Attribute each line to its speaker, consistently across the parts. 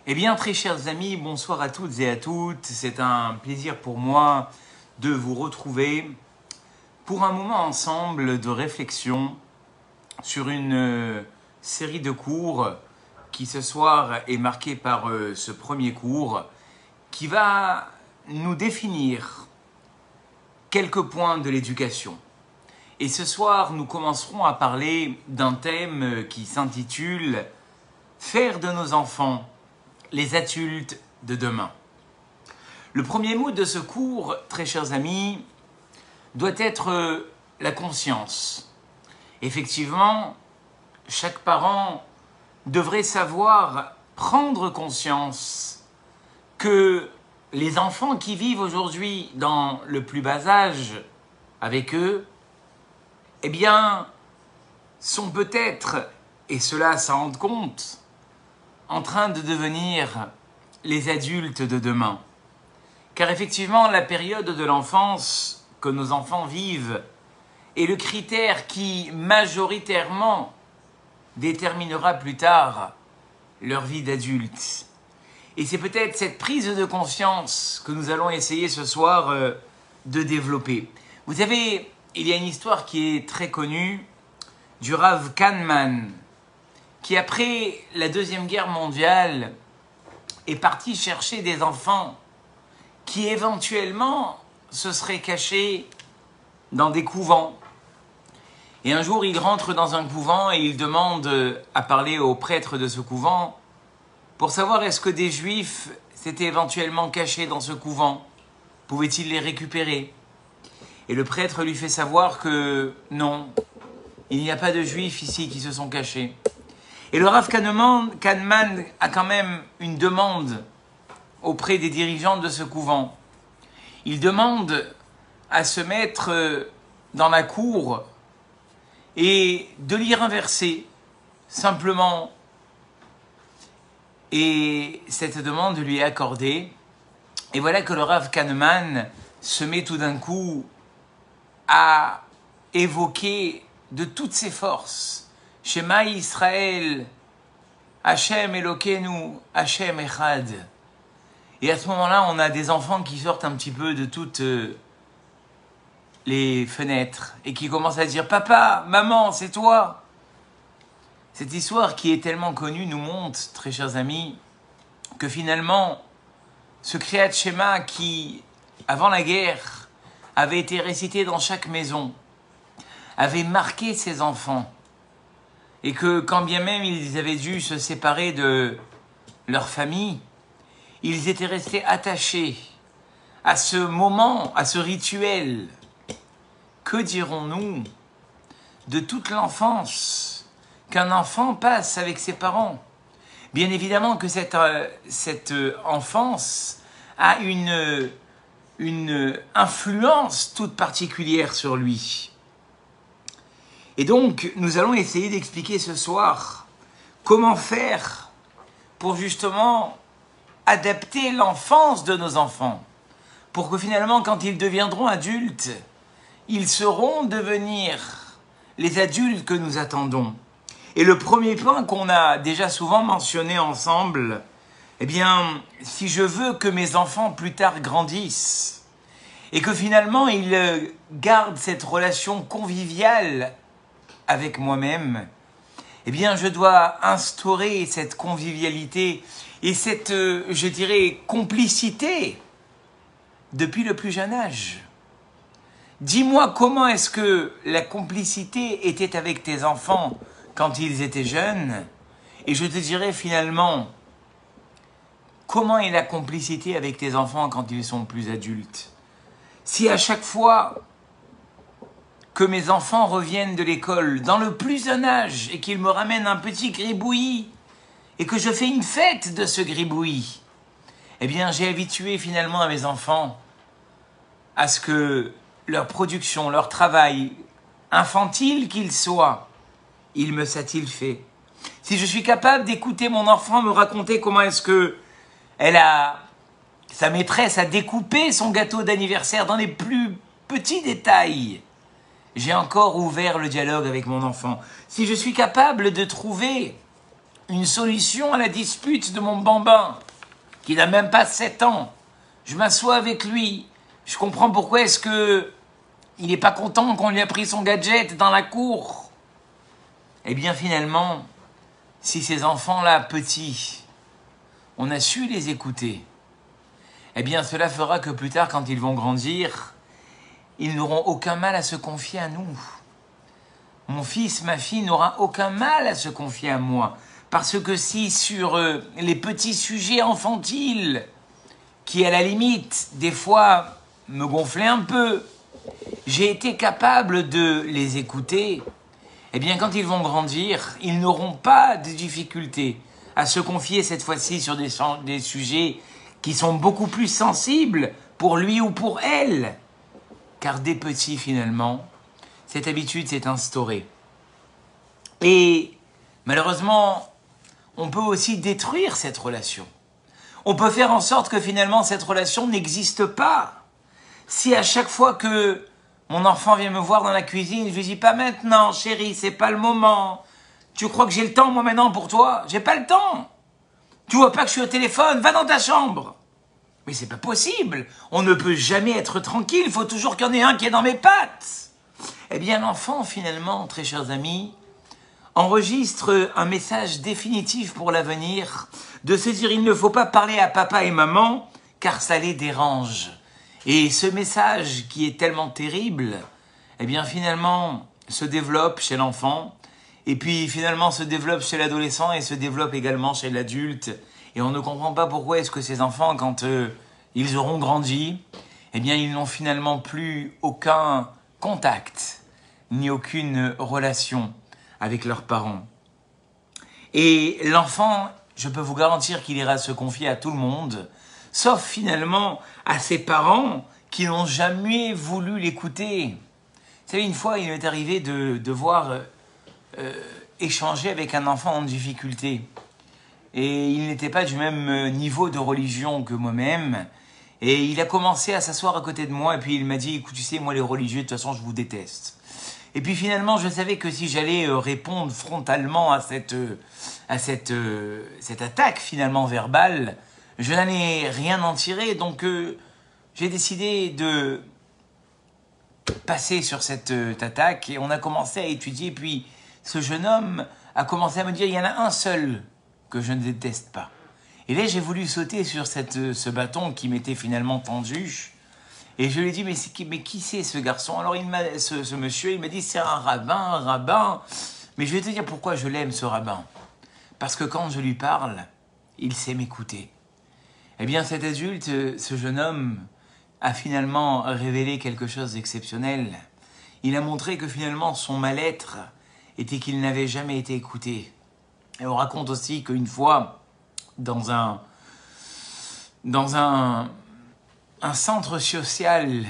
Speaker 1: Eh bien, très chers amis, bonsoir à toutes et à toutes. C'est un plaisir pour moi de vous retrouver pour un moment ensemble de réflexion sur une série de cours qui ce soir est marquée par ce premier cours qui va nous définir quelques points de l'éducation. Et ce soir, nous commencerons à parler d'un thème qui s'intitule « Faire de nos enfants les adultes de demain ». Le premier mot de ce cours, très chers amis, doit être la conscience. Effectivement, chaque parent devrait savoir prendre conscience que les enfants qui vivent aujourd'hui dans le plus bas âge avec eux, eh bien, sont peut-être, et cela s'en rend compte, en train de devenir les adultes de demain. Car effectivement, la période de l'enfance que nos enfants vivent est le critère qui majoritairement déterminera plus tard leur vie d'adulte. Et c'est peut-être cette prise de conscience que nous allons essayer ce soir de développer. Vous savez, il y a une histoire qui est très connue du Rav Kahneman, qui après la Deuxième Guerre mondiale est parti chercher des enfants qui éventuellement se seraient cachés dans des couvents. Et un jour, il rentre dans un couvent et il demande à parler au prêtre de ce couvent pour savoir est-ce que des juifs s'étaient éventuellement cachés dans ce couvent. Pouvait-il les récupérer? Et le prêtre lui fait savoir que non, il n'y a pas de juifs ici qui se sont cachés. Et le Rav Kahneman a quand même une demande auprès des dirigeants de ce couvent. Il demande à se mettre dans la cour et de lire un verset, simplement. Et cette demande lui est accordée. Et voilà que le Rav Kahneman se met tout d'un coup à évoquer de toutes ses forces Shema Israël, Hachem Elokeinu, Hachem Echad. Et à ce moment-là, on a des enfants qui sortent un petit peu de toutes les fenêtres et qui commencent à dire « Papa, maman, c'est toi !» Cette histoire qui est tellement connue nous montre, très chers amis, que finalement, ce Kriyat Shema qui, avant la guerre, avait été récité dans chaque maison, avait marqué ses enfants. Et que quand bien même ils avaient dû se séparer de leur famille, ils étaient restés attachés à ce moment, à ce rituel. Que dirons-nous de toute l'enfance qu'un enfant passe avec ses parents? Bien évidemment que cette enfance a une influence toute particulière sur lui. Et donc, nous allons essayer d'expliquer ce soir comment faire pour justement adapter l'enfance de nos enfants, pour que finalement, quand ils deviendront adultes, ils sauront devenir les adultes que nous attendons. Et le premier point qu'on a déjà souvent mentionné ensemble, eh bien, si je veux que mes enfants plus tard grandissent et que finalement ils gardent cette relation conviviale avec moi-même, eh bien, je dois instaurer cette convivialité et cette, je dirais, complicité depuis le plus jeune âge. Dis-moi comment est-ce que la complicité était avec tes enfants quand ils étaient jeunes, et je te dirai finalement comment est la complicité avec tes enfants quand ils sont plus adultes. Si à chaque fois que mes enfants reviennent de l'école dans le plus jeune âge et qu'ils me ramènent un petit gribouillis et que je fais une fête de ce gribouillis, eh bien j'ai habitué finalement à mes enfants à ce que leur production, leur travail, infantile qu'il soit, il me satisfait. Si je suis capable d'écouter mon enfant me raconter comment est-ce que sa maîtresse a découpé son gâteau d'anniversaire dans les plus petits détails, j'ai encore ouvert le dialogue avec mon enfant. Si je suis capable de trouver une solution à la dispute de mon bambin, qui n'a même pas 7 ans. Je m'assois avec lui. Je comprends pourquoi est-ce que il n'est pas content qu'on lui a pris son gadget dans la cour. Eh bien, finalement, si ces enfants-là, petits, on a su les écouter, eh bien, cela fera que plus tard, quand ils vont grandir, ils n'auront aucun mal à se confier à nous. Mon fils, ma fille n'aura aucun mal à se confier à moi. Parce que si sur les petits sujets infantiles, qui à la limite, des fois, me gonflaient un peu, j'ai été capable de les écouter, eh bien quand ils vont grandir, ils n'auront pas de difficulté à se confier cette fois-ci sur des sujets qui sont beaucoup plus sensibles pour lui ou pour elle. Car dès petit, finalement, cette habitude s'est instaurée. Et malheureusement, on peut aussi détruire cette relation. On peut faire en sorte que finalement cette relation n'existe pas. Si à chaque fois que mon enfant vient me voir dans la cuisine, je lui dis pas maintenant, chérie, c'est pas le moment. Tu crois que j'ai le temps moi maintenant pour toi? J'ai pas le temps. Tu vois pas que je suis au téléphone? Va dans ta chambre. Mais c'est pas possible. On ne peut jamais être tranquille. Il faut toujours qu'il y en ait un qui est dans mes pattes. Eh bien l'enfant finalement, très chers amis, enregistre un message définitif pour l'avenir, de se dire il ne faut pas parler à papa et maman car ça les dérange. Et ce message qui est tellement terrible, eh bien finalement se développe chez l'enfant et puis finalement se développe chez l'adolescent et se développe également chez l'adulte. Et on ne comprend pas pourquoi est-ce que ces enfants, quand ils auront grandi, eh bien ils n'ont finalement plus aucun contact ni aucune relation avec leurs parents. Et l'enfant, je peux vous garantir qu'il ira se confier à tout le monde, sauf finalement à ses parents qui n'ont jamais voulu l'écouter. Vous savez, une fois, il m'est arrivé de devoir échanger avec un enfant en difficulté. Et il n'était pas du même niveau de religion que moi-même. Et il a commencé à s'asseoir à côté de moi et puis il m'a dit « Écoute, tu sais, moi les religieux, de toute façon, je vous déteste. » Et puis finalement, je savais que si j'allais répondre frontalement à cette attaque finalement verbale, je n'allais rien en tirer. Donc j'ai décidé de passer sur cette attaque et on a commencé à étudier. Puis ce jeune homme a commencé à me dire, il y en a un seul que je ne déteste pas. Et là, j'ai voulu sauter sur ce bâton qui m'était finalement tendu. Et je lui ai dit, mais qui c'est ce garçon? Alors ce monsieur, il m'a dit, c'est un rabbin. Mais je vais te dire pourquoi je l'aime, ce rabbin. Parce que quand je lui parle, il sait m'écouter. Eh bien, cet adulte, ce jeune homme, a finalement révélé quelque chose d'exceptionnel. Il a montré que finalement, son mal-être était qu'il n'avait jamais été écouté. Et on raconte aussi qu'une fois, dans un centre social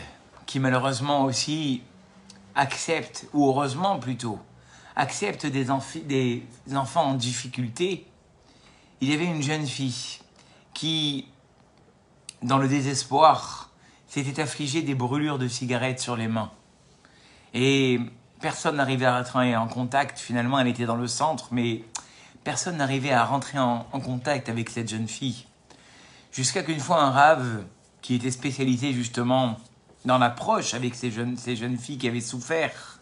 Speaker 1: qui malheureusement aussi accepte, ou heureusement plutôt, accepte des enfants en difficulté, il y avait une jeune fille qui, dans le désespoir, s'était affligée des brûlures de cigarettes sur les mains. Et personne n'arrivait à rentrer en contact. Finalement, elle était dans le centre, mais personne n'arrivait à rentrer en contact avec cette jeune fille. Jusqu'à qu'une fois, un rave, qui était spécialisé justement dans l'approche avec ces jeunes filles qui avaient souffert,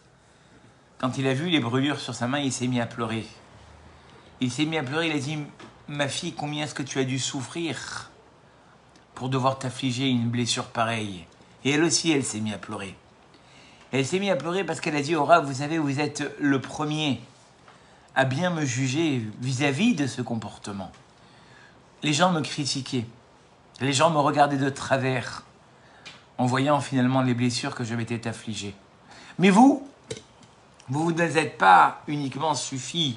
Speaker 1: quand il a vu les brûlures sur sa main, il s'est mis à pleurer. Il s'est mis à pleurer, il a dit « Ma fille, combien est-ce que tu as dû souffrir pour devoir t'affliger une blessure pareille ?» Et elle aussi, elle s'est mise à pleurer. Elle s'est mise à pleurer parce qu'elle a dit « Aura, vous savez, vous êtes le premier à bien me juger vis-à-vis de ce comportement. Les gens me critiquaient. Les gens me regardaient de travers en voyant finalement les blessures que je m'étais affligé. Mais vous ne vous êtes pas uniquement suffi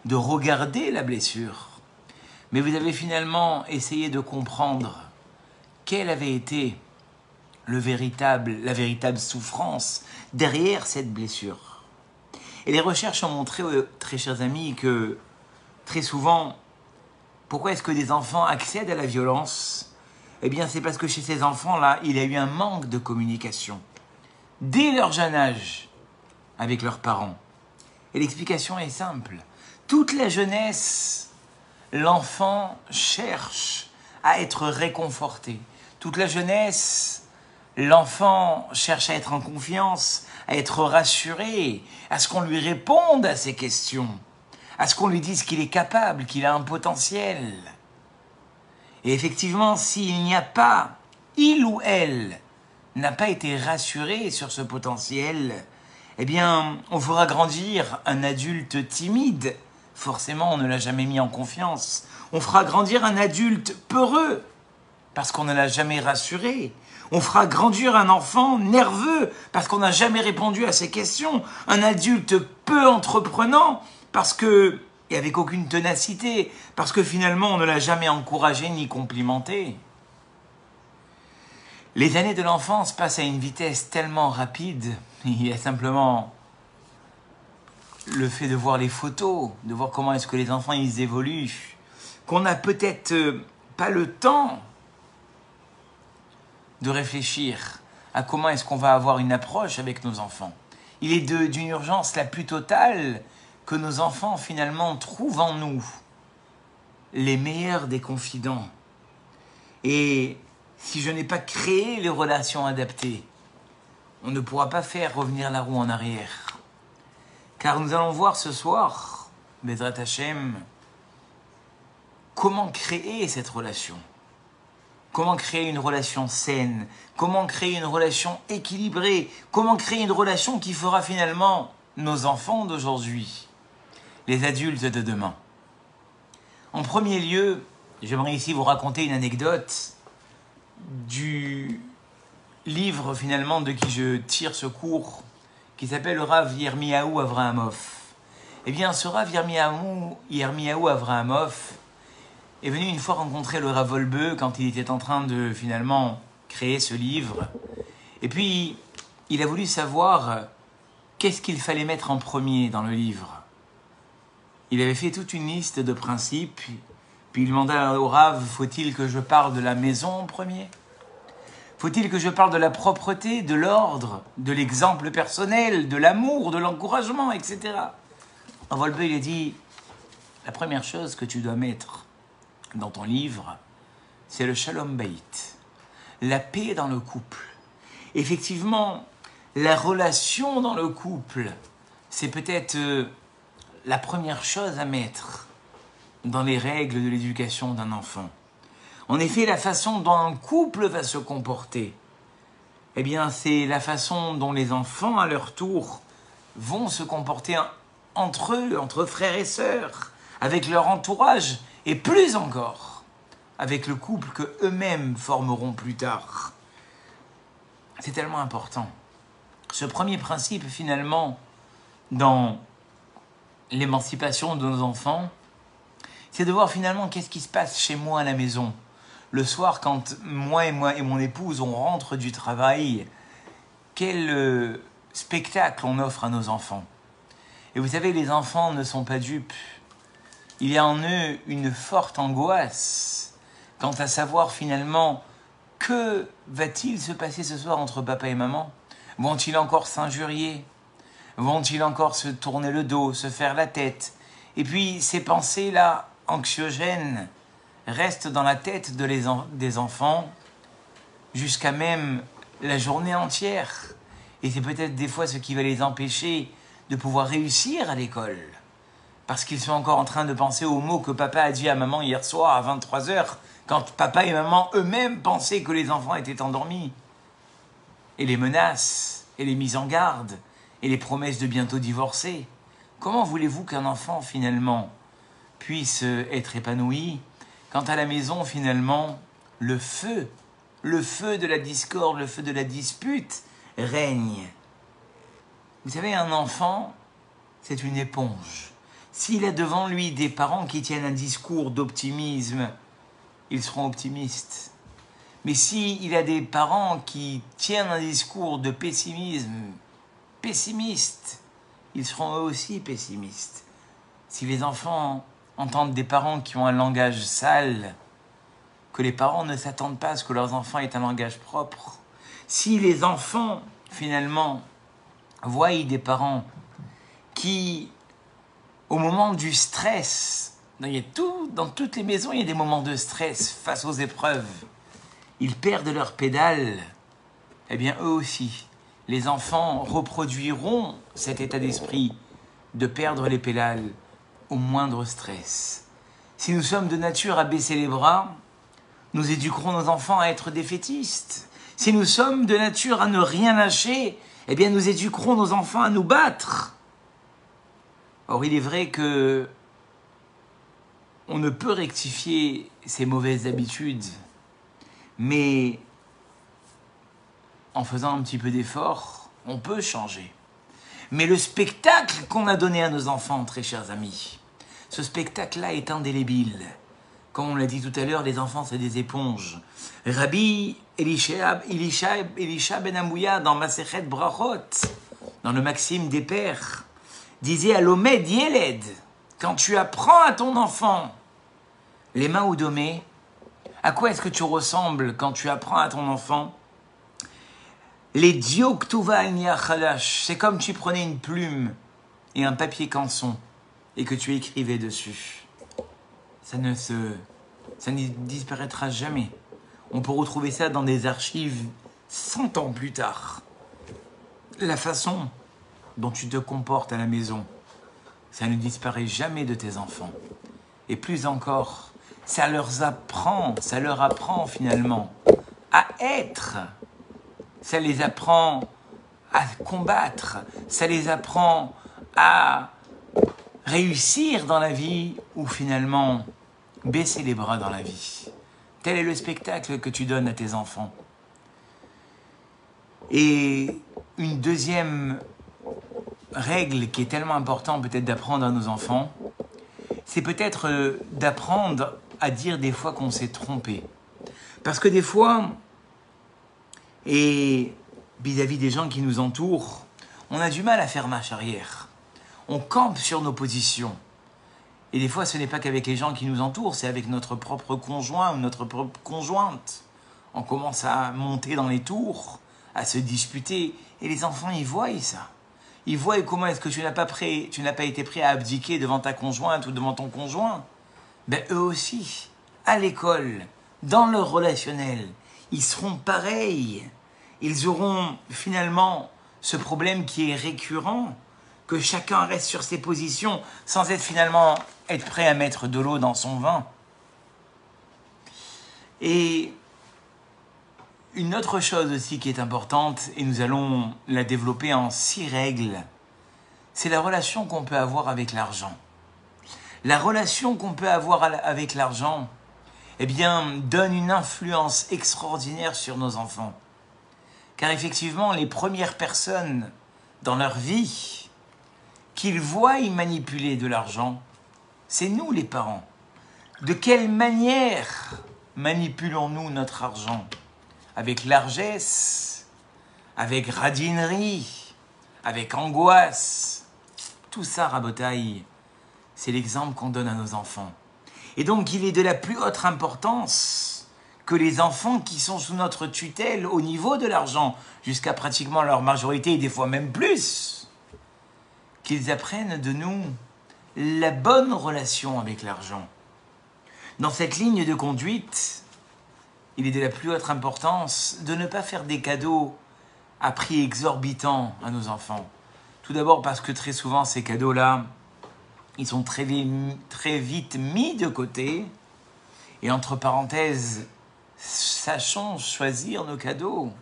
Speaker 1: de regarder la blessure, mais vous avez finalement essayé de comprendre quelle avait été la véritable souffrance derrière cette blessure. Et les recherches ont montré, très chers amis, que très souvent, pourquoi est-ce que des enfants accèdent à la violence? Eh bien, c'est parce que chez ces enfants-là, il y a eu un manque de communication, dès leur jeune âge, avec leurs parents. Et l'explication est simple. Toute la jeunesse l'enfant cherche à être réconforté. Toute la jeunesse, l'enfant cherche à être en confiance, à être rassuré, à ce qu'on lui réponde à ses questions, à ce qu'on lui dise qu'il est capable, qu'il a un potentiel. Et effectivement, s'il n'y a pas, il ou elle n'a pas été rassuré sur ce potentiel, eh bien, on fera grandir un adulte timide. Forcément, on ne l'a jamais mis en confiance. On fera grandir un adulte peureux, parce qu'on ne l'a jamais rassuré. On fera grandir un enfant nerveux, parce qu'on n'a jamais répondu à ses questions. Un adulte peu entreprenant, et avec aucune ténacité, parce que finalement, on ne l'a jamais encouragé ni complimenté. Les années de l'enfance passent à une vitesse tellement rapide. Il y a simplement le fait de voir les photos, de voir comment est-ce que les enfants ils évoluent, qu'on n'a peut-être pas le temps de réfléchir à comment est-ce qu'on va avoir une approche avec nos enfants. Il est d'une urgence la plus totale que nos enfants finalement trouvent en nous les meilleurs des confidents. Et si je n'ai pas créé les relations adaptées, on ne pourra pas faire revenir la roue en arrière. Car nous allons voir ce soir, Bezrat Hashem, comment créer cette relation. Comment créer une relation saine, comment créer une relation équilibrée, comment créer une relation qui fera finalement nos enfants d'aujourd'hui, les adultes de demain. En premier lieu, j'aimerais ici vous raconter une anecdote du livre finalement de qui je tire ce cours, qui s'appelle le Rav Yirmiyahu Avraham. Eh bien, ce Rav Yirmiyahu Avraham est venu une fois rencontrer le Rav Wolbe quand il était en train de finalement créer ce livre. Et puis, il a voulu savoir qu'est-ce qu'il fallait mettre en premier dans le livre. Il avait fait toute une liste de principes, puis il demanda au Rav, faut-il que je parle de la maison en premier ? Faut-il que je parle de la propreté, de l'ordre, de l'exemple personnel, de l'amour, de l'encouragement, etc. Rav Wolbe, il a dit, la première chose que tu dois mettre dans ton livre, c'est le Shalom Bayit, la paix dans le couple. Effectivement, la relation dans le couple, c'est peut-être la première chose à mettre dans les règles de l'éducation d'un enfant. En effet, la façon dont un couple va se comporter, eh bien, c'est la façon dont les enfants, à leur tour, vont se comporter entre eux, entre frères et sœurs, avec leur entourage, et plus encore, avec le couple qu'eux-mêmes formeront plus tard. C'est tellement important. Ce premier principe, finalement, dans l'émancipation de nos enfants, c'est de voir finalement qu'est-ce qui se passe chez moi à la maison. Le soir, quand moi et mon épouse, on rentre du travail, quel spectacle on offre à nos enfants. Et vous savez, les enfants ne sont pas dupes. Il y a en eux une forte angoisse quant à savoir finalement que va-t-il se passer ce soir entre papa et maman. Vont-ils encore s'injurier? Vont-ils encore se tourner le dos, se faire la tête? Et puis ces pensées-là, anxiogènes, restent dans la tête des enfants jusqu'à même la journée entière. Et c'est peut-être des fois ce qui va les empêcher de pouvoir réussir à l'école. Parce qu'ils sont encore en train de penser aux mots que papa a dit à maman hier soir à 23h, quand papa et maman eux-mêmes pensaient que les enfants étaient endormis. Et les menaces, et les mises en garde, et les promesses de bientôt divorcer. Comment voulez-vous qu'un enfant, finalement, puisse être épanoui quand à la maison, finalement, le feu de la discorde, le feu de la dispute règne? Vous savez, un enfant, c'est une éponge. S'il a devant lui des parents qui tiennent un discours d'optimisme, ils seront optimistes. Mais s'il a des parents qui tiennent un discours de pessimisme, pessimiste, ils seront eux aussi pessimistes. Si les enfants entendent des parents qui ont un langage sale, que les parents ne s'attendent pas à ce que leurs enfants aient un langage propre. Si les enfants, finalement, voient des parents qui, au moment du stress, Dans toutes les maisons, il y a des moments de stress face aux épreuves. Ils perdent leurs pédales. Eh bien, eux aussi, les enfants reproduiront cet état d'esprit de perdre les pédales au moindre stress. Si nous sommes de nature à baisser les bras, nous éduquerons nos enfants à être défaitistes. Si nous sommes de nature à ne rien lâcher, eh bien, nous éduquerons nos enfants à nous battre. Or, il est vrai que on ne peut rectifier ces mauvaises habitudes, mais en faisant un petit peu d'effort, on peut changer. Mais le spectacle qu'on a donné à nos enfants, très chers amis, ce spectacle-là est indélébile. Comme on l'a dit tout à l'heure, les enfants, c'est des éponges. Rabbi Elisha ben Amouya, dans Masechet Brachot, dans le Maxime des Pères, disait à l'Omed Yeled, quand tu apprends à ton enfant les mains au domé, à quoi est-ce que tu ressembles quand tu apprends à ton enfant les dioktuva al-niachalash? C'est comme tu prenais une plume et un papier canson et que tu écrivais dessus. Ça ne disparaîtra jamais. On peut retrouver ça dans des archives 100 ans plus tard. La façon dont tu te comportes à la maison, ça ne disparaît jamais de tes enfants. Et plus encore, ça leur apprend finalement à être. Ça les apprend à combattre. Ça les apprend à réussir dans la vie ou finalement baisser les bras dans la vie. Tel est le spectacle que tu donnes à tes enfants. Et une deuxième règle qui est tellement importante peut-être d'apprendre à nos enfants, c'est peut-être d'apprendre à dire des fois qu'on s'est trompé. Parce que des fois, et vis-à-vis des gens qui nous entourent, on a du mal à faire marche arrière. On campe sur nos positions. Et des fois, ce n'est pas qu'avec les gens qui nous entourent, c'est avec notre propre conjoint ou notre propre conjointe. On commence à monter dans les tours, à se disputer. Et les enfants, ils voient ça. Ils voient comment est-ce que tu n'as pas été prêt à abdiquer devant ta conjointe ou devant ton conjoint. Ben, eux aussi, à l'école, dans leur relationnel, ils seront pareils. Ils auront finalement ce problème qui est récurrent, que chacun reste sur ses positions sans être prêt à mettre de l'eau dans son vin. Et une autre chose aussi qui est importante, et nous allons la développer en 6 règles, c'est la relation qu'on peut avoir avec l'argent. La relation qu'on peut avoir avec l'argent, eh bien, donne une influence extraordinaire sur nos enfants. Car effectivement, les premières personnes dans leur vie qu'ils voient y manipuler de l'argent, c'est nous les parents. De quelle manière manipulons-nous notre argent? Avec largesse, avec radinerie, avec angoisse. Tout ça, rabotaille, c'est l'exemple qu'on donne à nos enfants. Et donc, il est de la plus haute importance que les enfants qui sont sous notre tutelle au niveau de l'argent, jusqu'à pratiquement leur majorité, et des fois même plus, qu'ils apprennent de nous la bonne relation avec l'argent. Dans cette ligne de conduite, il est de la plus haute importance de ne pas faire des cadeaux à prix exorbitant à nos enfants. Tout d'abord parce que très souvent, ces cadeaux-là, ils sont très vite mis de côté. Et entre parenthèses, sachons choisir nos cadeaux.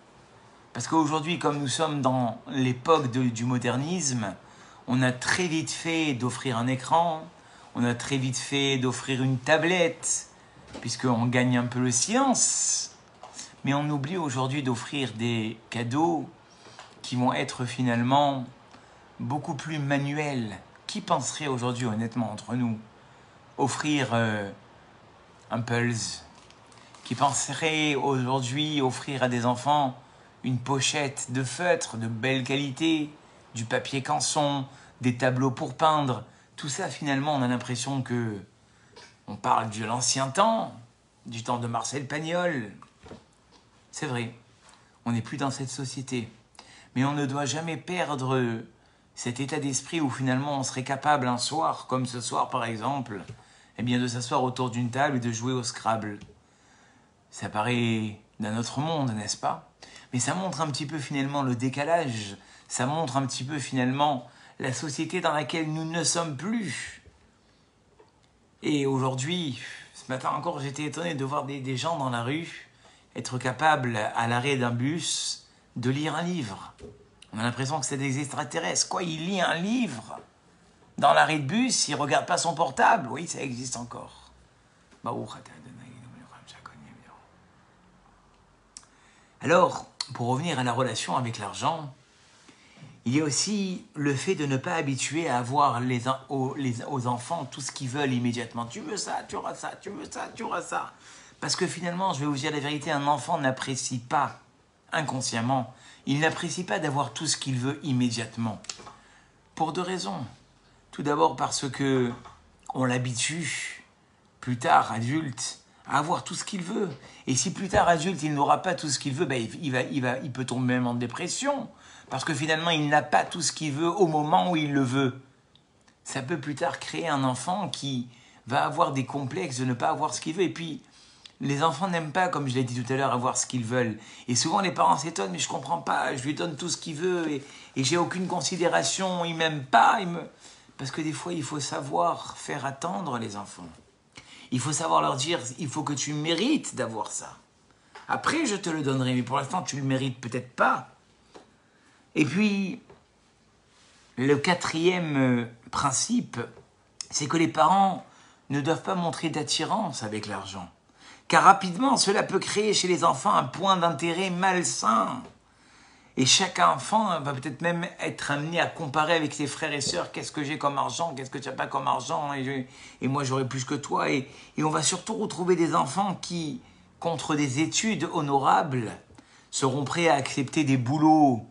Speaker 1: Parce qu'aujourd'hui, comme nous sommes dans l'époque du modernisme, on a très vite fait d'offrir un écran, on a très vite fait d'offrir une tablette, puisqu'on gagne un peu le silence. Mais on oublie aujourd'hui d'offrir des cadeaux qui vont être finalement beaucoup plus manuels. Qui penserait aujourd'hui, honnêtement, entre nous, offrir un Pulse? Qui penserait aujourd'hui offrir à des enfants une pochette de feutre de belle qualité, du papier canson, des tableaux pour peindre? Tout ça, finalement, on a l'impression que on parle de l'ancien temps, du temps de Marcel Pagnol. C'est vrai, on n'est plus dans cette société. Mais on ne doit jamais perdre cet état d'esprit où finalement on serait capable un soir, comme ce soir par exemple, eh bien de s'asseoir autour d'une table et de jouer au Scrabble. Ça paraît d'un autre monde, n'est-ce pas? Mais ça montre un petit peu finalement le décalage, ça montre un petit peu finalement la société dans laquelle nous ne sommes plus. Et aujourd'hui, ce matin encore, j'étais étonné de voir des gens dans la rue être capables, à l'arrêt d'un bus, de lire un livre. On a l'impression que c'est des extraterrestres. Quoi, il lit un livre dans l'arrêt de bus, il ne regarde pas son portable. Oui, ça existe encore. Alors, pour revenir à la relation avec l'argent, il y a aussi le fait de ne pas habituer à avoir aux enfants tout ce qu'ils veulent immédiatement. Tu veux ça, tu auras ça, tu veux ça, tu auras ça. Parce que finalement, je vais vous dire la vérité, un enfant n'apprécie pas, inconsciemment, il n'apprécie pas d'avoir tout ce qu'il veut immédiatement. Pour deux raisons. Tout d'abord parce que on l'habitue, plus tard, adulte, à avoir tout ce qu'il veut. Et si plus tard, adulte, il n'aura pas tout ce qu'il veut, ben il peut tomber même en dépression. Parce que finalement, il n'a pas tout ce qu'il veut au moment où il le veut. Ça peut plus tard créer un enfant qui va avoir des complexes de ne pas avoir ce qu'il veut. Et puis, les enfants n'aiment pas, comme je l'ai dit tout à l'heure, avoir ce qu'ils veulent. Et souvent, les parents s'étonnent, mais je ne comprends pas, je lui donne tout ce qu'il veut et j'ai aucune considération, il ne m'aime pas. Parce que des fois, il faut savoir faire attendre les enfants. Il faut savoir leur dire, il faut que tu mérites d'avoir ça. Après, je te le donnerai, mais pour l'instant, tu ne le mérites peut-être pas. Et puis, le quatrième principe, c'est que les parents ne doivent pas montrer d'attirance avec l'argent. Car rapidement, cela peut créer chez les enfants un point d'intérêt malsain. Et chaque enfant va peut-être même être amené à comparer avec ses frères et sœurs. Qu'est-ce que j'ai comme argent? Qu'est-ce que tu n'as pas comme argent? Et moi, j'aurai plus que toi. Et on va surtout retrouver des enfants qui, contre des études honorables, seront prêts à accepter des boulots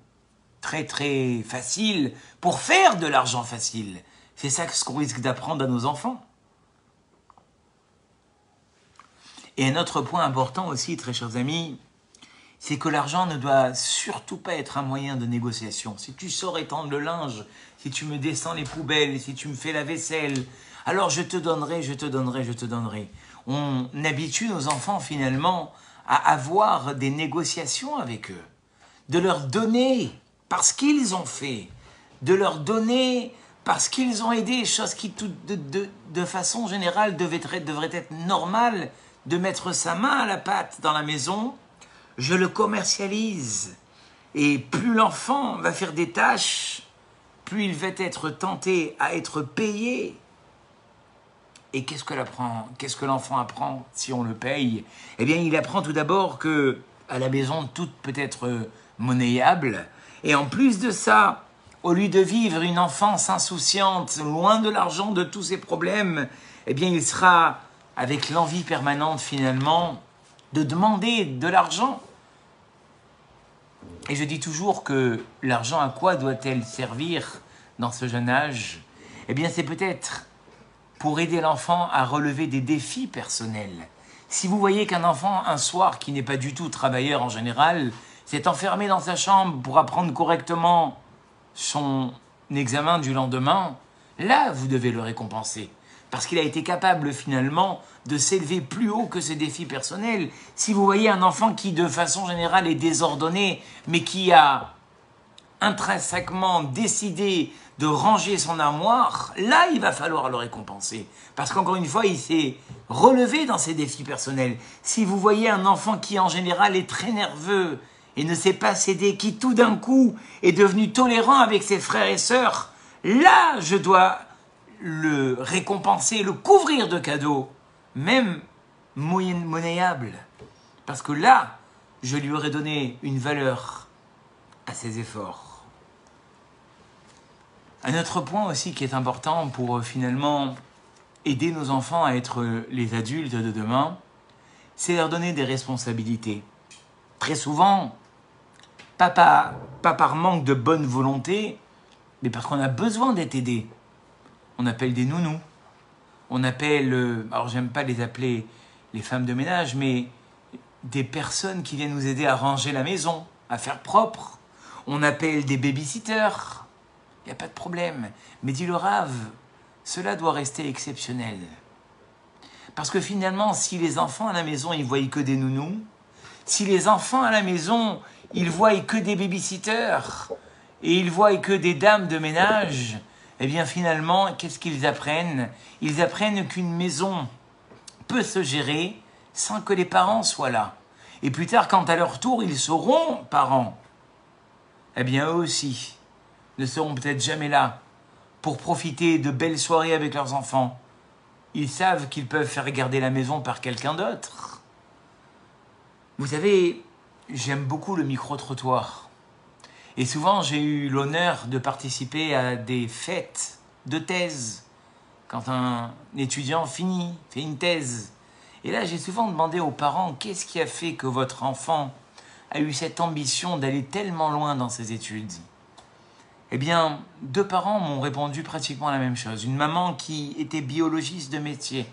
Speaker 1: très très faciles pour faire de l'argent facile. C'est ça ce qu'on risque d'apprendre à nos enfants. Et un autre point important aussi, très chers amis, c'est que l'argent ne doit surtout pas être un moyen de négociation. Si tu sors étendre le linge, si tu me descends les poubelles, si tu me fais la vaisselle, alors je te donnerai, je te donnerai, je te donnerai. On habitue nos enfants finalement à avoir des négociations avec eux, de leur donner parce qu'ils ont fait, de leur donner parce qu'ils ont aidé, chose qui de façon générale devrait être normale, de mettre sa main à la pâte dans la maison. Je le commercialise. Et plus l'enfant va faire des tâches, plus il va être tenté à être payé. Et qu'est-ce que l'enfant apprend si on le paye? Eh bien, il apprend tout d'abord que à la maison, tout peut être monnayable. Et en plus de ça, au lieu de vivre une enfance insouciante, loin de l'argent, de tous ses problèmes, eh bien, il sera avec l'envie permanente, finalement, de demander de l'argent. Et je dis toujours que l'argent, à quoi doit-elle servir dans ce jeune âge? Eh bien, c'est peut-être pour aider l'enfant à relever des défis personnels. Si vous voyez qu'un enfant, un soir, qui n'est pas du tout travailleur en général, s'est enfermé dans sa chambre pour apprendre correctement son examen du lendemain, là, vous devez le récompenser. Parce qu'il a été capable, finalement, de s'élever plus haut que ses défis personnels. Si vous voyez un enfant qui, de façon générale, est désordonné, mais qui a intrinsèquement décidé de ranger son armoire, là, il va falloir le récompenser. Parce qu'encore une fois, il s'est relevé dans ses défis personnels. Si vous voyez un enfant qui, en général, est très nerveux et ne sait pas céder, qui, tout d'un coup, est devenu tolérant avec ses frères et sœurs, là, je dois le récompenser, le couvrir de cadeaux, même monnayables. Parce que là, je lui aurais donné une valeur à ses efforts. Un autre point aussi qui est important pour finalement aider nos enfants à être les adultes de demain, c'est leur donner des responsabilités. Très souvent, pas par manque de bonne volonté, mais parce qu'on a besoin d'être aidé. On appelle des nounous. On appelle, alors j'aime pas les appeler les femmes de ménage, mais des personnes qui viennent nous aider à ranger la maison, à faire propre. On appelle des babysitters. Il n'y a pas de problème. Mais dit le Rav, cela doit rester exceptionnel. Parce que finalement, si les enfants à la maison, ils voient que des nounous, si les enfants à la maison, ils voient que des babysitters, et ils voient que des dames de ménage, eh bien finalement, qu'est-ce qu'ils apprennent? Ils apprennent qu'une maison peut se gérer sans que les parents soient là. Et plus tard, quand à leur tour, ils seront parents, eh bien eux aussi ne seront peut-être jamais là pour profiter de belles soirées avec leurs enfants. Ils savent qu'ils peuvent faire garder la maison par quelqu'un d'autre. Vous savez, j'aime beaucoup le micro-trottoir. Et souvent, j'ai eu l'honneur de participer à des fêtes de thèse. Quand un étudiant fait une thèse. Et là, j'ai souvent demandé aux parents, qu'est-ce qui a fait que votre enfant a eu cette ambition d'aller tellement loin dans ses études? Eh bien, 2 parents m'ont répondu pratiquement la même chose. Une maman qui était biologiste de métier.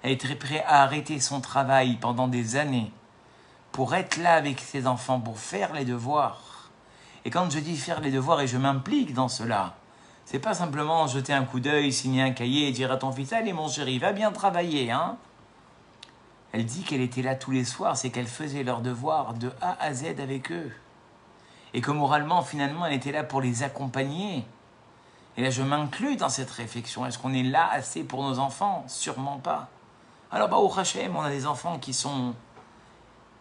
Speaker 1: Elle était prête à arrêter son travail pendant des années pour être là avec ses enfants, pour faire les devoirs. Et quand je dis faire les devoirs et je m'implique dans cela, c'est pas simplement jeter un coup d'œil, signer un cahier et dire à ton fils « Allez mon chéri, va bien travailler, hein ?» Elle dit qu'elle était là tous les soirs, c'est qu'elle faisait leurs devoirs de A à Z avec eux. Et que moralement, finalement, elle était là pour les accompagner. Et là, je m'inclus dans cette réflexion. Est-ce qu'on est là assez pour nos enfants? Sûrement pas. Alors, au Hachem, on a des enfants qui sont,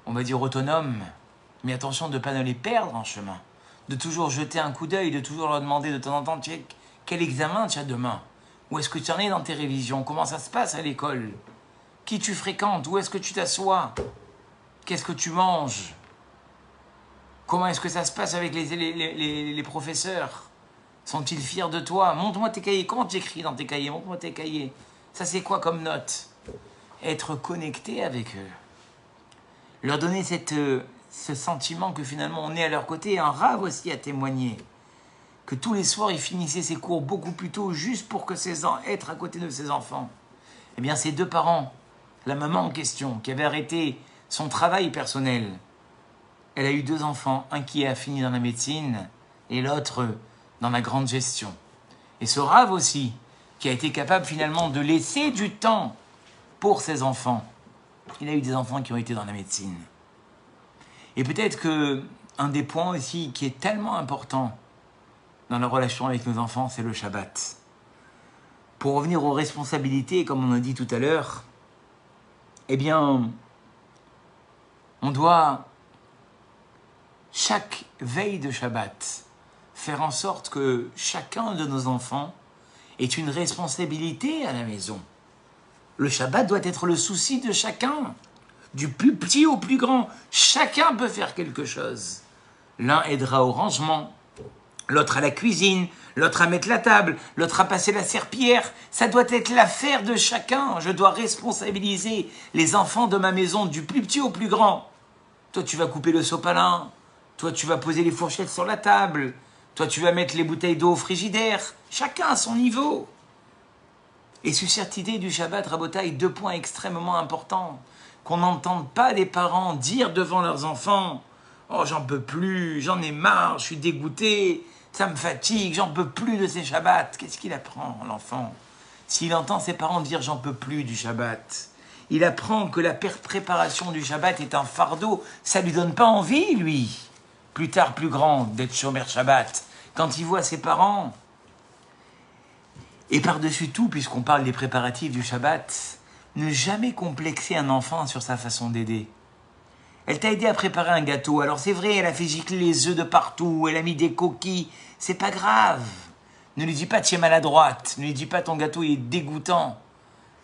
Speaker 1: on va dire, autonomes. Mais attention de ne pas les perdre en chemin. De toujours jeter un coup d'œil, de toujours leur demander de temps en temps, quel examen tu as demain? Où est-ce que tu en es dans tes révisions? Comment ça se passe à l'école? Qui tu fréquentes? Où est-ce que tu t'assois? Qu'est-ce que tu manges? Comment est-ce que ça se passe avec les professeurs? Sont-ils fiers de toi? Montre-moi tes cahiers. Comment tu écris dans tes cahiers? Montre-moi tes cahiers. Ça, c'est quoi comme note? Être connecté avec eux. Leur donner ce sentiment que finalement on est à leur côté. Un rave aussi à témoigner. Que tous les soirs, il finissait ses cours beaucoup plus tôt juste pour que être à côté de ses enfants. Eh bien, ces 2 parents, la maman en question, qui avait arrêté son travail personnel, elle a eu 2 enfants, un qui a fini dans la médecine et l'autre dans la grande gestion. Et ce Rav aussi, qui a été capable finalement de laisser du temps pour ses enfants. Il a eu des enfants qui ont été dans la médecine. Et peut-être qu'un des points aussi qui est tellement important dans la relation avec nos enfants, c'est le Shabbat. Pour revenir aux responsabilités, comme on a dit tout à l'heure, eh bien, on doit, chaque veille de Shabbat, faire en sorte que chacun de nos enfants ait une responsabilité à la maison. Le Shabbat doit être le souci de chacun, du plus petit au plus grand. Chacun peut faire quelque chose. L'un aidera au rangement, l'autre à la cuisine, l'autre à mettre la table, l'autre à passer la serpillière. Ça doit être l'affaire de chacun. Je dois responsabiliser les enfants de ma maison, du plus petit au plus grand. Toi, tu vas couper le sopalin. Toi, tu vas poser les fourchettes sur la table. Toi, tu vas mettre les bouteilles d'eau au frigidaire. Chacun à son niveau. Et sur cette idée du Shabbat, Rabotaï, 2 points extrêmement importants. Qu'on n'entende pas les parents dire devant leurs enfants « Oh, j'en peux plus, j'en ai marre, je suis dégoûté, ça me fatigue, j'en peux plus de ces Shabbats. » Qu'est-ce qu'il apprend, l'enfant? S'il entend ses parents dire « J'en peux plus du Shabbat », il apprend que la préparation du Shabbat est un fardeau. Ça ne lui donne pas envie, lui, plus tard, plus grand, d'être Shomer Shabbat. Quand il voit ses parents... Et par-dessus tout, puisqu'on parle des préparatifs du Shabbat, ne jamais complexer un enfant sur sa façon d'aider. Elle t'a aidé à préparer un gâteau, alors c'est vrai, elle a fait gicler les œufs de partout, elle a mis des coquilles, c'est pas grave. Ne lui dis pas tu es maladroite, ne lui dis pas ton gâteau il est dégoûtant.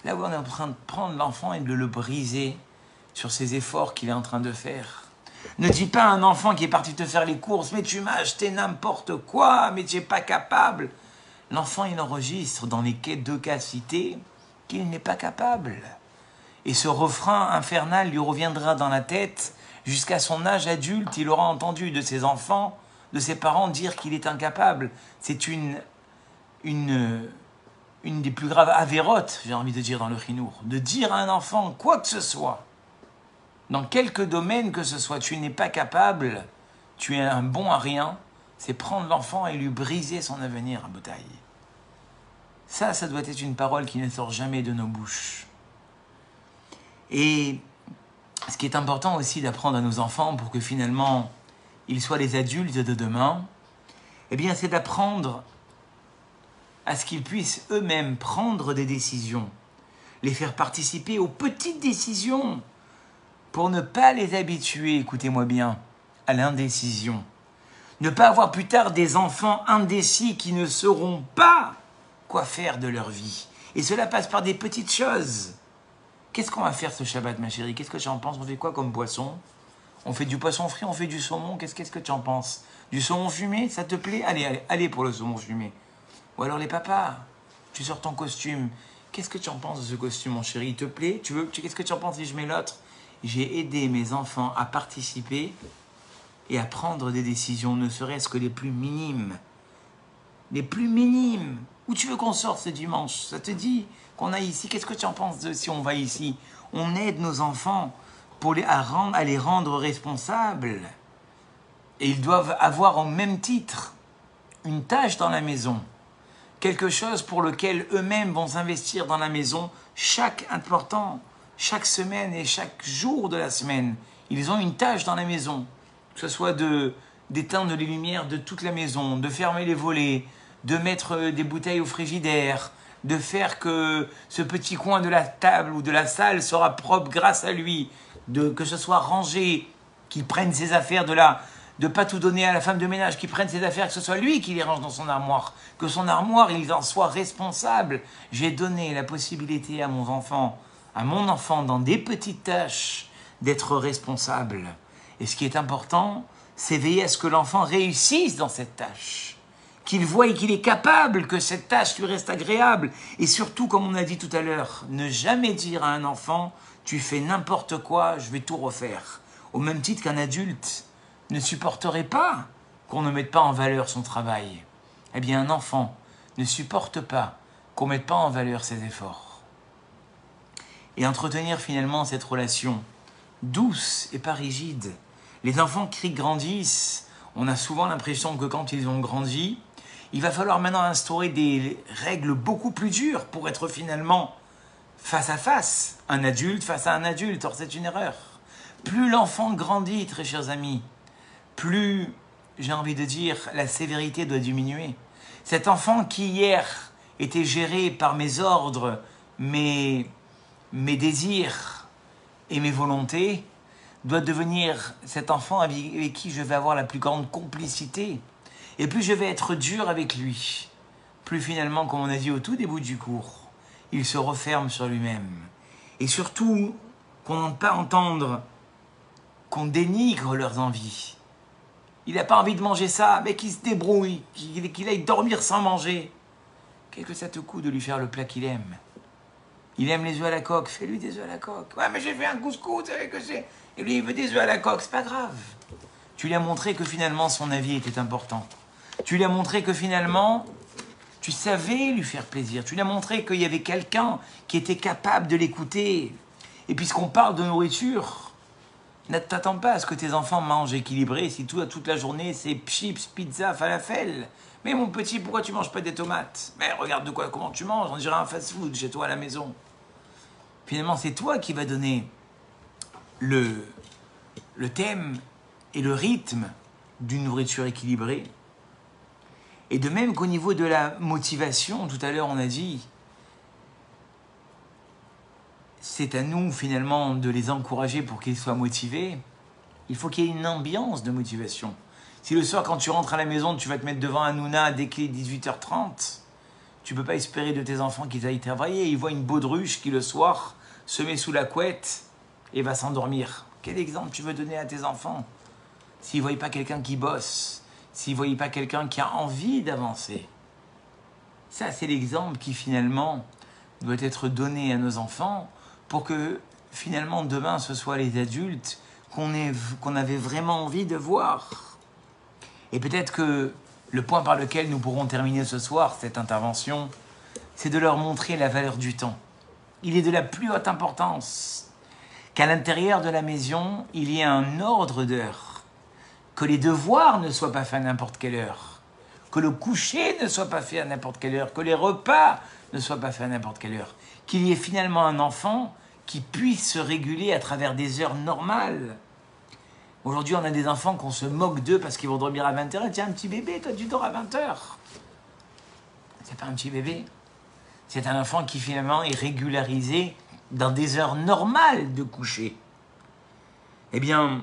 Speaker 1: Là où on est en train de prendre l'enfant et de le briser sur ses efforts qu'il est en train de faire. Ne dis pas à un enfant qui est parti te faire les courses, mais tu m'as acheté n'importe quoi, mais tu n'es pas capable. L'enfant, il enregistre dans les deux cas cités qu'il n'est pas capable. Et ce refrain infernal lui reviendra dans la tête jusqu'à son âge adulte. Il aura entendu de ses enfants, de ses parents dire qu'il est incapable. C'est une des plus graves avérotes, j'ai envie de dire dans le Chinour, de dire à un enfant quoi que ce soit, dans quelque domaine que ce soit, tu n'es pas capable, tu es un bon à rien, c'est prendre l'enfant et lui briser son avenir à bataille. Ça doit être une parole qui ne sort jamais de nos bouches. Et ce qui est important aussi d'apprendre à nos enfants pour que finalement ils soient les adultes de demain, eh bien c'est d'apprendre à ce qu'ils puissent eux-mêmes prendre des décisions, les faire participer aux petites décisions pour ne pas les habituer, écoutez-moi bien, à l'indécision. Ne pas avoir plus tard des enfants indécis qui ne sauront pas quoi faire de leur vie. Et cela passe par des petites choses. Qu'est-ce qu'on va faire ce Shabbat, ma chérie? Qu'est-ce que tu en penses? On fait quoi comme poisson? On fait du poisson frit, on fait du saumon. Qu'est-ce que tu en penses? Du saumon fumé, ça te plaît? Allez pour le saumon fumé. Ou alors les papas, tu sors ton costume. Qu'est-ce que tu en penses de ce costume, mon chéri? Il te plaît? Qu'est-ce que tu en penses si je mets l'autre? J'ai aidé mes enfants à participer et à prendre des décisions, ne serait-ce que les plus minimes. Les plus minimes. Où tu veux qu'on sorte ce dimanche? Ça te dit qu'on aille ici? Qu'est-ce que tu en penses de si on va ici? On aide nos enfants à les rendre responsables. Et ils doivent avoir au même titre une tâche dans la maison. Quelque chose pour lequel eux-mêmes vont s'investir dans la maison chaque semaine et chaque jour de la semaine. Ils ont une tâche dans la maison. Que ce soit d'éteindre les lumières de toute la maison, de fermer les volets, de mettre des bouteilles au frigidaire, de faire que ce petit coin de la table ou de la salle sera propre grâce à lui, que ce soit rangé, qu'il prenne ses affaires de ne pas tout donner à la femme de ménage, qu'il prenne ses affaires, que ce soit lui qui les range dans son armoire, que son armoire, il en soit responsable. J'ai donné la possibilité à mon enfant, dans des petites tâches, d'être responsable. Et ce qui est important, c'est veiller à ce que l'enfant réussisse dans cette tâche, qu'il voie qu'il est capable, que cette tâche lui reste agréable. Et surtout, comme on a dit tout à l'heure, ne jamais dire à un enfant « tu fais n'importe quoi, je vais tout refaire ». Au même titre qu'un adulte ne supporterait pas qu'on ne mette pas en valeur son travail. Eh bien, un enfant ne supporte pas qu'on ne mette pas en valeur ses efforts. Et entretenir finalement cette relation douce et pas rigide. Les enfants qui grandissent, on a souvent l'impression que quand ils ont grandi, il va falloir maintenant instaurer des règles beaucoup plus dures pour être finalement face à face, un adulte face à un adulte. Or, c'est une erreur. Plus l'enfant grandit, très chers amis, plus, j'ai envie de dire, la sévérité doit diminuer. Cet enfant qui hier était géré par mes ordres, mes désirs et mes volontés, doit devenir cet enfant avec qui je vais avoir la plus grande complicité. Et plus je vais être dur avec lui, plus finalement, comme on a dit au tout début du cours, il se referme sur lui-même. Et surtout, qu'on n'entende pas entendre qu'on dénigre leurs envies. Il n'a pas envie de manger ça, mais qu'il se débrouille, qu'il aille dormir sans manger. Qu'est-ce que ça te coûte de lui faire le plat qu'il aime? Il aime les œufs à la coque, fais-lui des œufs à la coque. Ouais, mais j'ai fait un couscous, vous savez que c'est... Et lui, il veut des œufs à la coque, c'est pas grave. Tu lui as montré que finalement, son avis était important. Tu lui as montré que finalement, tu savais lui faire plaisir. Tu lui as montré qu'il y avait quelqu'un qui était capable de l'écouter. Et puisqu'on parle de nourriture, ne t'attends pas à ce que tes enfants mangent équilibré si toute la journée, c'est chips, pizza, falafel. Mais mon petit, pourquoi tu manges pas des tomates? Mais regarde comment tu manges, on dirait un fast-food chez toi à la maison. Finalement, c'est toi qui vas donner le thème et le rythme d'une nourriture équilibrée. Et de même qu'au niveau de la motivation, tout à l'heure on a dit, c'est à nous finalement de les encourager pour qu'ils soient motivés. Il faut qu'il y ait une ambiance de motivation. Si le soir quand tu rentres à la maison, tu vas te mettre devant Hanouna dès qu'il est 18h30, tu ne peux pas espérer de tes enfants qu'ils aillent travailler. Ils voient une baudruche qui le soir se met sous la couette et va s'endormir. Quel exemple tu veux donner à tes enfants? S'ils ne voient pas quelqu'un qui bosse, s'ils ne voient pas quelqu'un qui a envie d'avancer. Ça, c'est l'exemple qui finalement doit être donné à nos enfants pour que finalement demain ce soit les adultes qu'on avait vraiment envie de voir. Et peut-être que le point par lequel nous pourrons terminer ce soir cette intervention, c'est de leur montrer la valeur du temps. Il est de la plus haute importance qu'à l'intérieur de la maison, il y ait un ordre d'heure, que les devoirs ne soient pas faits à n'importe quelle heure, que le coucher ne soit pas fait à n'importe quelle heure, que les repas ne soient pas faits à n'importe quelle heure, qu'il y ait finalement un enfant qui puissent se réguler à travers des heures normales. Aujourd'hui, on a des enfants qu'on se moque d'eux parce qu'ils vont dormir à 20h. Tiens, un petit bébé, toi tu dors à 20h. C'est pas un petit bébé. C'est un enfant qui finalement est régularisé dans des heures normales de coucher. Eh bien,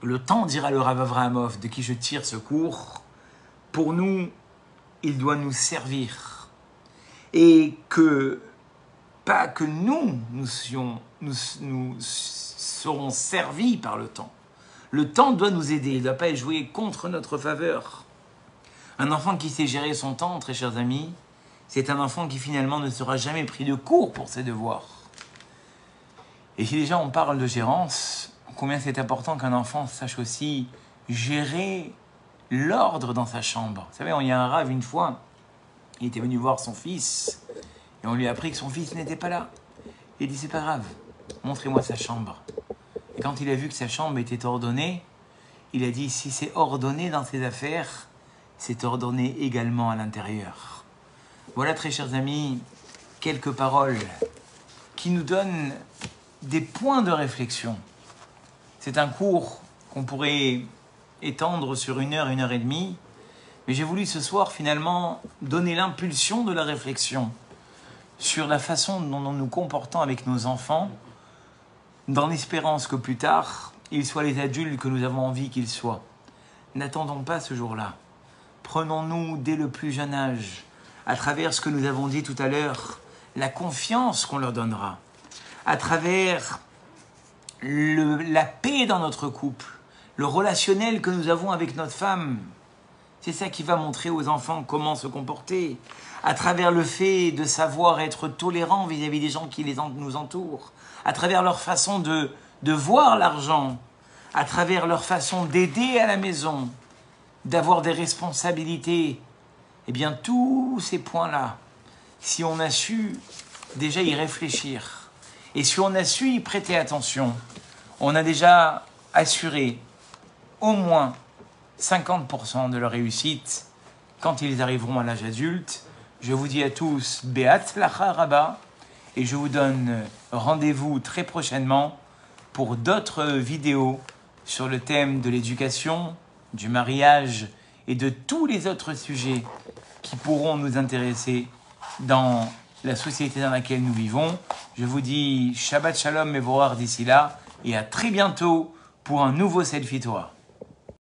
Speaker 1: le temps, dira le Rav Avraham, de qui je tire ce cours, pour nous, il doit nous servir. Et que, pas que nous serons servis par le temps. Le temps doit nous aider, il ne doit pas jouer contre notre faveur. Un enfant qui sait gérer son temps, très chers amis, c'est un enfant qui finalement ne sera jamais pris de court pour ses devoirs. Et si déjà on parle de gérance, combien c'est important qu'un enfant sache aussi gérer l'ordre dans sa chambre. Vous savez, il y a un rave une fois, il était venu voir son fils, et on lui a appris que son fils n'était pas là. Il dit, c'est pas grave, montrez-moi sa chambre. Et quand il a vu que sa chambre était ordonnée, il a dit, si c'est ordonné dans ses affaires, c'est ordonné également à l'intérieur. Voilà, très chers amis, quelques paroles qui nous donnent des points de réflexion. C'est un cours qu'on pourrait étendre sur 1 heure, 1 heure et demie, mais j'ai voulu ce soir finalement donner l'impulsion de la réflexion sur la façon dont nous nous comportons avec nos enfants, dans l'espérance que plus tard, ils soient les adultes que nous avons envie qu'ils soient. N'attendons pas ce jour-là. Prenons-nous dès le plus jeune âge, à travers ce que nous avons dit tout à l'heure, la confiance qu'on leur donnera, à travers la paix dans notre couple, le relationnel que nous avons avec notre femme. C'est ça qui va montrer aux enfants comment se comporter, à travers le fait de savoir être tolérant vis-à-vis des gens qui nous entourent, à travers leur façon de voir l'argent, à travers leur façon d'aider à la maison, d'avoir des responsabilités. Eh bien, tous ces points-là, si on a su déjà y réfléchir, et si on a su y prêter attention, on a déjà assuré au moins 50% de leur réussite quand ils arriveront à l'âge adulte. Je vous dis à tous, Beat Lacha Rabba, et je vous donne rendez-vous très prochainement pour d'autres vidéos sur le thème de l'éducation, du mariage et de tous les autres sujets qui pourront nous intéresser dans la société dans laquelle nous vivons. Je vous dis Shabbat Shalom et Mevorach d'ici là, et à très bientôt pour un nouveau Selfie Torah.